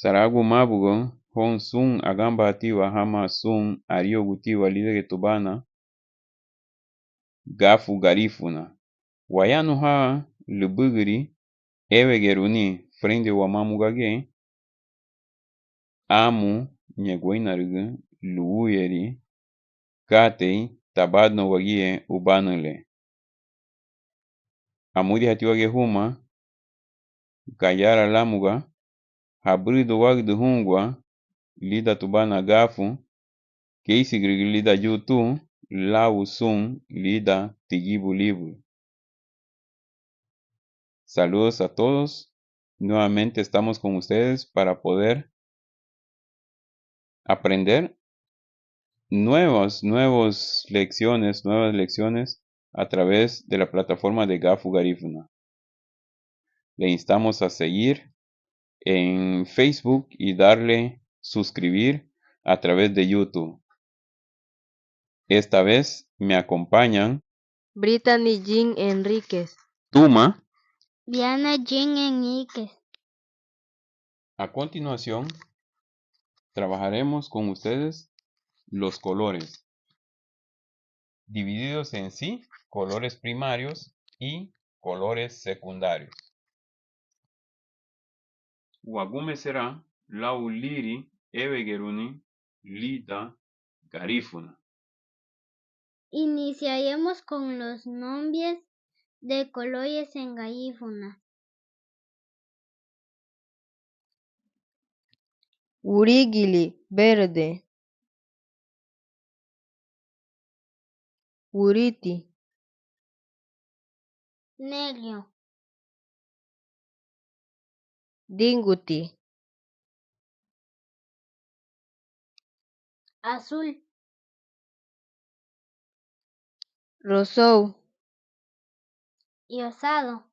Saragu mabugo hon sun agamba atiwa hama sun ario gutiwa lidege tubana gafu garifuna. Wayanu ha lubugiri ewe geruni frente wa mamugage amu nyegwainargu luuyeri katei tabadno wagie ubanule. Amudi hatiwage huma gayara lamuga habrido wagdu hungwa lida tubana gafu keisigri lida yutu lau sun lida tigibu libu. Saludos a todos. Nuevamente estamos con ustedes para poder aprender nuevas lecciones a través de la plataforma de Gafu Garifuna. Le instamos a seguir en Facebook y darle suscribir a través de YouTube. Esta vez me acompañan Brittany Jean Enríquez, Tuma. Diana Jean Enríquez. A continuación, trabajaremos con ustedes los colores, divididos en sí, colores primarios y colores secundarios. Wagume será lau liri evegeruni lida garifuna. Iniciaremos con los nombres de colores en garífuna. Urigili, verde. Uriti, Negro. Dinguti, Azul. Rosou, Y rosado.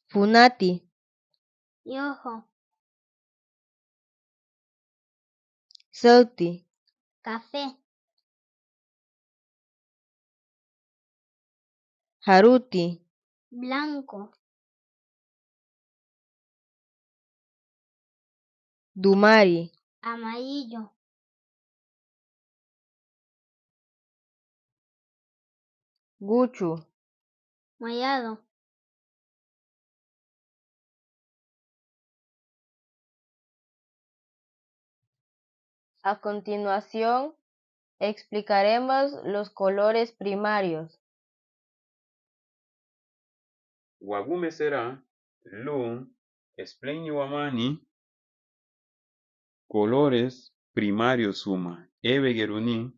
Funati, Rojo. Sauti, Café. Haruti, Blanco. Dumari, Amarillo. Guchu, Morado. A continuación, explicaremos los colores primarios. Wagume será lun wamani colores primarios suma evegeruni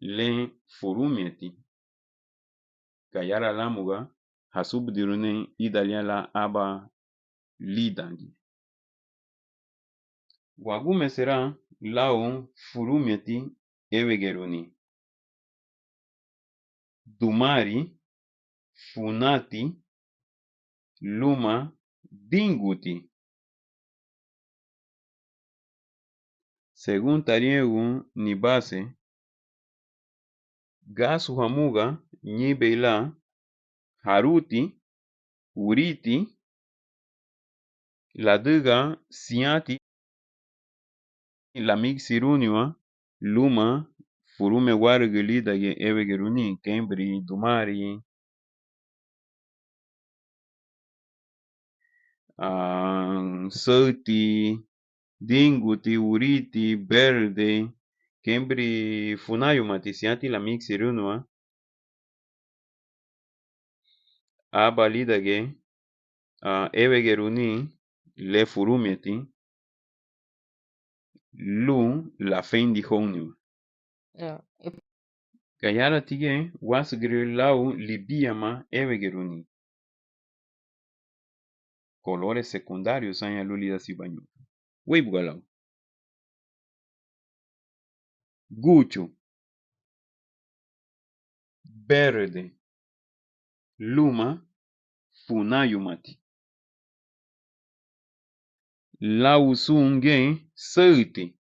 le furumieti kayara lamuga hasubdirune idaliala aba lidangi. Wagume será lau furumieti evegeruni dumari funati luma dinguti. Según tariegu ni base, gasu hamuga ni beila haruti, uriti, laduga siati, la mixiruniwa, luma, furume wargulida ye evegeruni, kembri, dumari, sauti, dinguti, uriti, verde, kembri funayumati siati la mixiruniwa, abalidage evegeruni le furumieti lu la fendi honu. Kayara tige wasgri lau libiama evegeruni. Colores secundarios anya lulida sibanyu. Weibugalau. Gucho. Verde. Luma. Funayumati. Lau sunge sauti.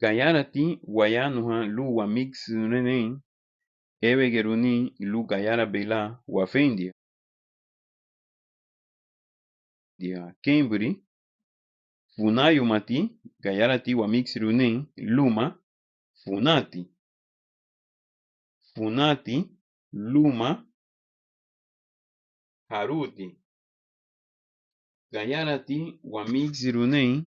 Gayarati wayanuha lu wa mix nene evegeruni lu gayara bela wa fendia. dia kembri. Funayo mati, gayarati wa mixirune, luma, funati. Funati, luma, haruti. Gayarati wa mixirune,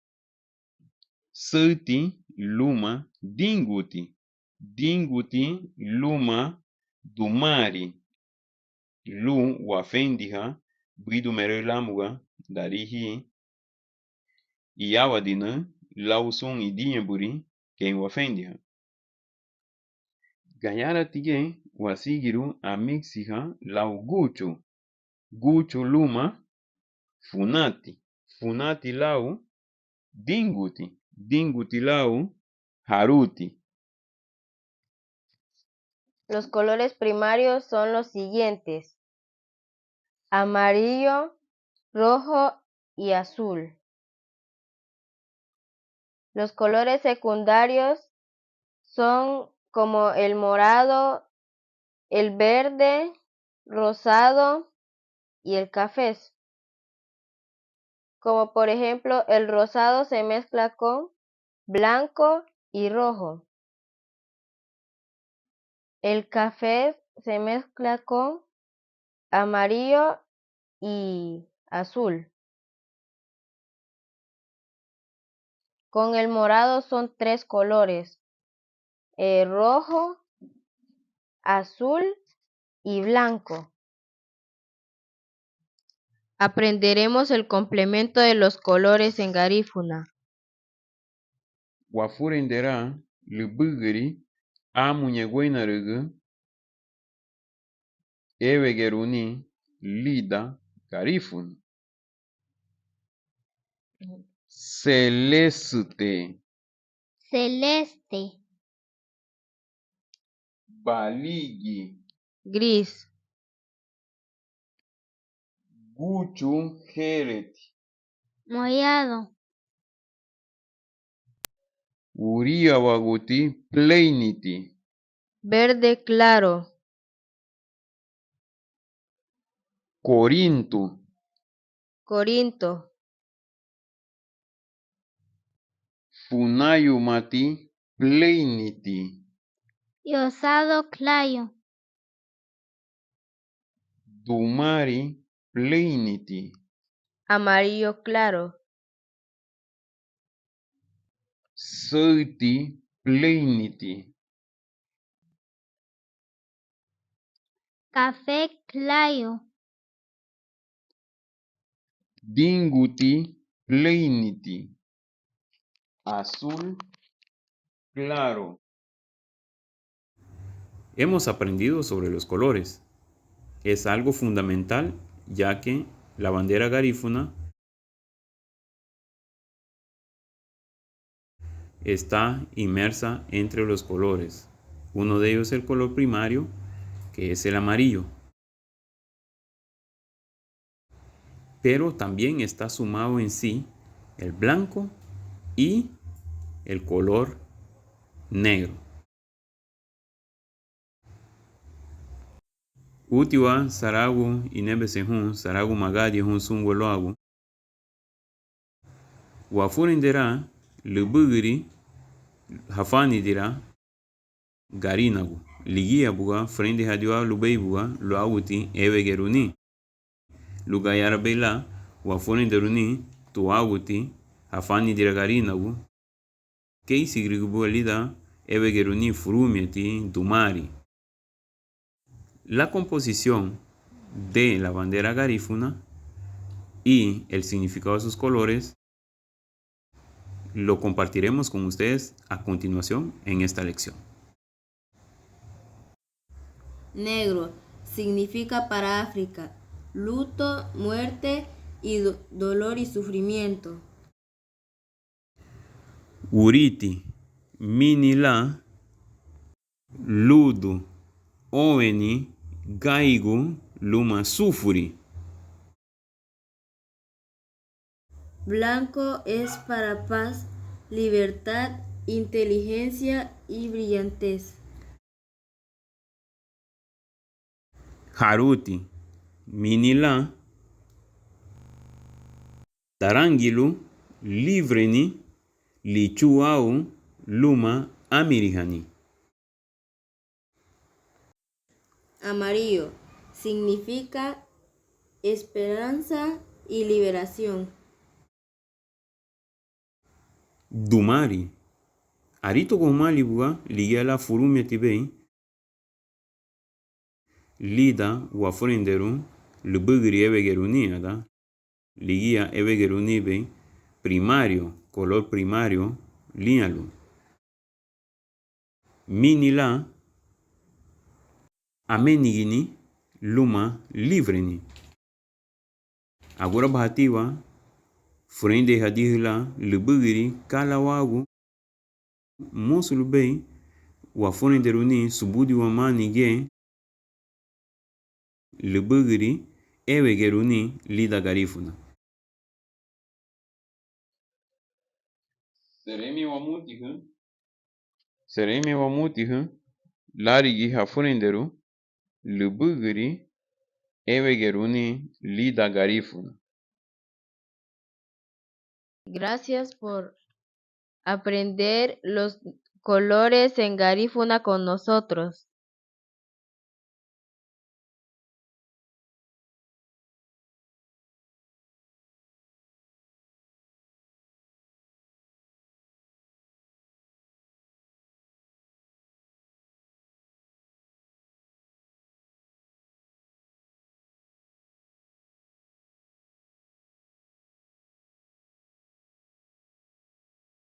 sati, luma, dinguti. Dinguti, luma, dumari. Lu wafendiha, bridu merelamuga, darihi. Iyawadina, lauson idinyaburi, ken wafendiha. Gayara tige wasigiru amixiha lau gucho. Gucho luma, funati. Funati lau, dinguti. Dinguti lau, haruti. Los colores primarios son los siguientes: amarillo, rojo y azul. Los colores secundarios son como el morado, el verde, rosado y el café. Como por ejemplo, el rosado se mezcla con blanco y rojo. El café se mezcla con amarillo y azul. Con el morado son 3 colores: rojo, azul y blanco. Aprenderemos el complemento de los colores en garífuna. Wafurendera, lubugri, amuñegüena rugu, evegeruni, lida, garifun. Celeste, celeste, baligi, Gris, guchu, hereti, mollado, uriawaguti, pleiniti, verde claro, corinto, corinto, funayumati, pleiniti, y osado clayo, dumari, pleiniti, amarillo claro, sauti, pleiniti, café clayo, dinguti, pleiniti, azul, claro. Hemos aprendido sobre los colores. Es algo fundamental, ya que la bandera garífuna está inmersa entre los colores. Uno de ellos es el color primario, que es el amarillo. Pero también está sumado en sí el blanco y el color negro. Utiwa saragu inebesehun saragu magadi hun sungoloagu. Wafurindera lubugiri hafani dira garinagu. Ligia buga frente hadiwa lubei buga luawuti evegeruni. Lugayara bela wafurinderuni tuawuti hafani dira garinagu. Kei sigrigu lida evegeruni furumieti dumari. La composición de la bandera garífuna y el significado de sus colores lo compartiremos con ustedes a continuación en esta lección. negro, significa para África luto, muerte y dolor y sufrimiento. Uriti, minila, ludu, oeni, gaigu, luma sufuri. Blanco es para paz, libertad, inteligencia y brillantez. Haruti, minila, Tarangilu, livreni, lichuau, luma, amirihani. Amarillo significa esperanza y liberación. Dumari. Arito gomali buga ligala furume tibei. Lida wafurenderu lubugri evegeruni ada. Ligia evegeruni be. Primario, color primario, líalo. Minila amenigini luma livreni. Agora bahativa frente hadihla lubugri kalawagu mosul bei wafurenderuni subudi wamani ge lubugri evegeruni lida garifuna. Seremi wa mutihu larigi hafurenderu lubugri evegeruni lida garifuna. Gracias por aprender los colores en Garífuna con nosotros.